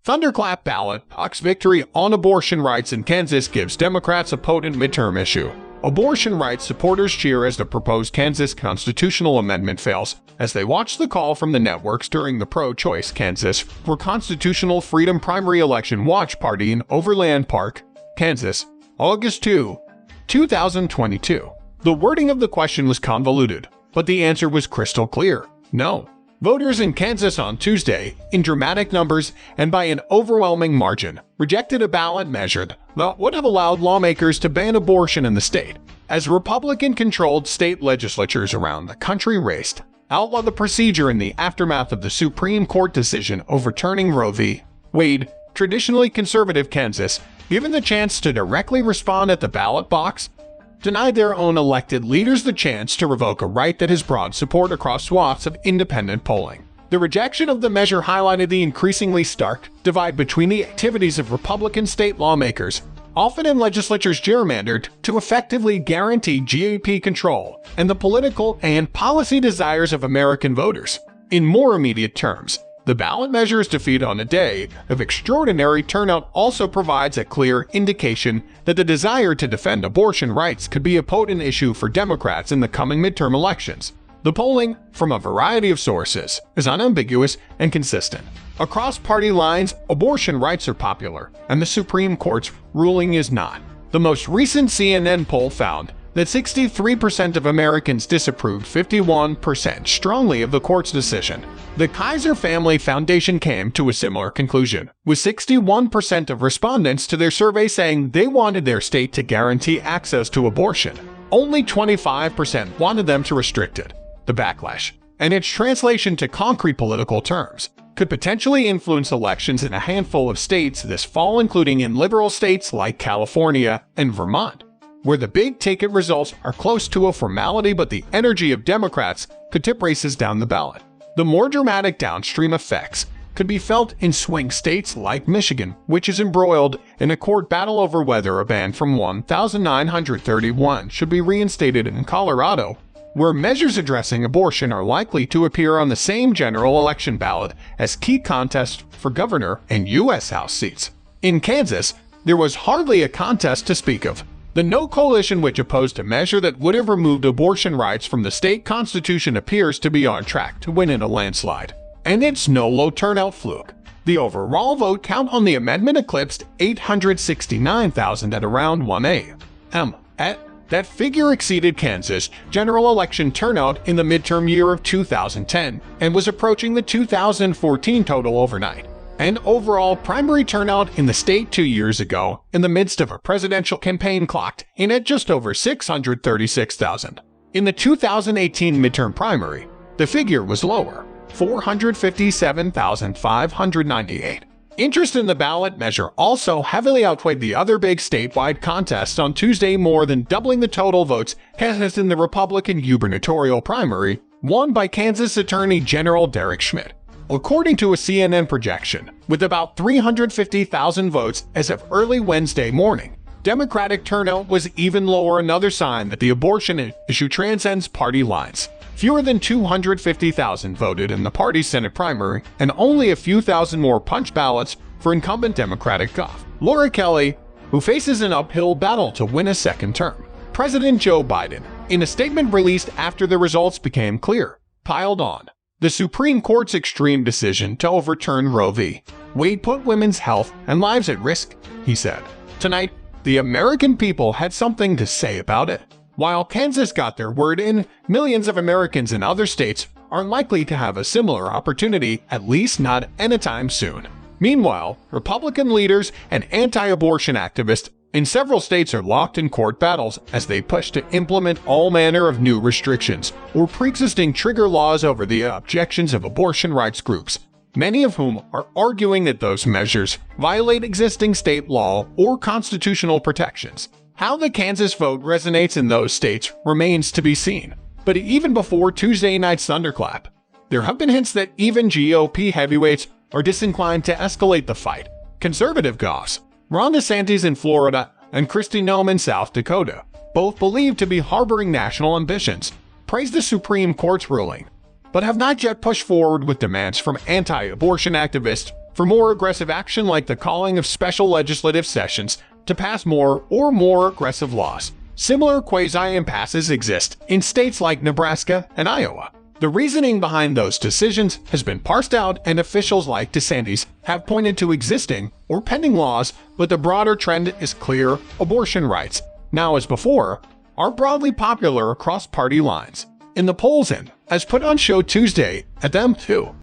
Thunderclap ballot box victory on abortion rights in Kansas gives Democrats a potent midterm issue. Abortion rights supporters cheer as the proposed Kansas constitutional amendment fails, as they watch the call from the networks during the pro-choice Kansas for Constitutional Freedom primary election watch party in Overland Park, Kansas, August 2, 2022. The wording of the question was convoluted, but the answer was crystal clear: no. Voters in Kansas on Tuesday, in dramatic numbers and by an overwhelming margin, rejected a ballot measure that would have allowed lawmakers to ban abortion in the state, as Republican-controlled state legislatures around the country raced outlaw the procedure in the aftermath of the Supreme Court decision overturning Roe v. Wade. Traditionally conservative Kansas, given the chance to directly respond at the ballot box, denied their own elected leaders the chance to revoke a right that has broad support across swaths of independent polling. The rejection of the measure highlighted the increasingly stark divide between the activities of Republican state lawmakers, often in legislatures gerrymandered to effectively guarantee GOP control, and the political and policy desires of American voters. In more immediate terms, the ballot measure's defeat on a day of extraordinary turnout also provides a clear indication that the desire to defend abortion rights could be a potent issue for Democrats in the coming midterm elections. The polling, from a variety of sources, is unambiguous and consistent. Across party lines, abortion rights are popular, and the Supreme Court's ruling is not. The most recent CNN poll found that 63% of Americans disapproved 51% strongly of the court's decision. The Kaiser Family Foundation came to a similar conclusion, with 61% of respondents to their survey saying they wanted their state to guarantee access to abortion. Only 25% wanted them to restrict it. The backlash, and its translation to concrete political terms, could potentially influence elections in a handful of states this fall, including in liberal states like California and Vermont, where the big-ticket results are close to a formality, but the energy of Democrats could tip races down the ballot. The more dramatic downstream effects could be felt in swing states like Michigan, which is embroiled in a court battle over whether a ban from 1931 should be reinstated, in Colorado, where measures addressing abortion are likely to appear on the same general election ballot as key contests for governor and U.S. House seats. In Kansas, there was hardly a contest to speak of. The No coalition, which opposed a measure that would have removed abortion rights from the state constitution, appears to be on track to win in a landslide. And it's no low turnout fluke. The overall vote count on the amendment eclipsed 869,000 at around 1 a.m. That figure exceeded Kansas' general election turnout in the midterm year of 2010 and was approaching the 2014 total overnight. And overall primary turnout in the state 2 years ago, in the midst of a presidential campaign, clocked in at just over 636,000. In the 2018 midterm primary, the figure was lower, 457,598. Interest in the ballot measure also heavily outweighed the other big statewide contests on Tuesday, more than doubling the total votes cast in the Republican gubernatorial primary, won by Kansas Attorney General Derek Schmidt. According to a CNN projection, with about 350,000 votes as of early Wednesday morning, Democratic turnout was even lower, another sign that the abortion issue transcends party lines. Fewer than 250,000 voted in the party's Senate primary, and only a few thousand more punched ballots for incumbent Democratic Gov. Laura Kelly, who faces an uphill battle to win a second term. President Joe Biden, in a statement released after the results became clear, piled on. The Supreme Court's extreme decision to overturn Roe v. Wade put women's health and lives at risk, he said. Tonight, the American people had something to say about it. While Kansas got their word in, millions of Americans in other states are likely to have a similar opportunity, at least not anytime soon. Meanwhile, Republican leaders and anti-abortion activists in several states are locked in court battles as they push to implement all manner of new restrictions or pre-existing trigger laws over the objections of abortion rights groups, many of whom are arguing that those measures violate existing state law or constitutional protections. How the Kansas vote resonates in those states remains to be seen. But even before Tuesday night's thunderclap, there have been hints that even GOP heavyweights are disinclined to escalate the fight. Conservative govs Ron DeSantis in Florida and Kristi Noem in South Dakota, both believed to be harboring national ambitions, praised the Supreme Court's ruling, but have not yet pushed forward with demands from anti-abortion activists for more aggressive action like the calling of special legislative sessions to pass more or more aggressive laws. Similar quasi-impasses exist in states like Nebraska and Iowa. The reasoning behind those decisions has been parsed out, and officials like DeSantis have pointed to existing or pending laws, but the broader trend is clear: abortion rights, now as before, are broadly popular across party lines. In the polls and, as put on show Tuesday, at them too.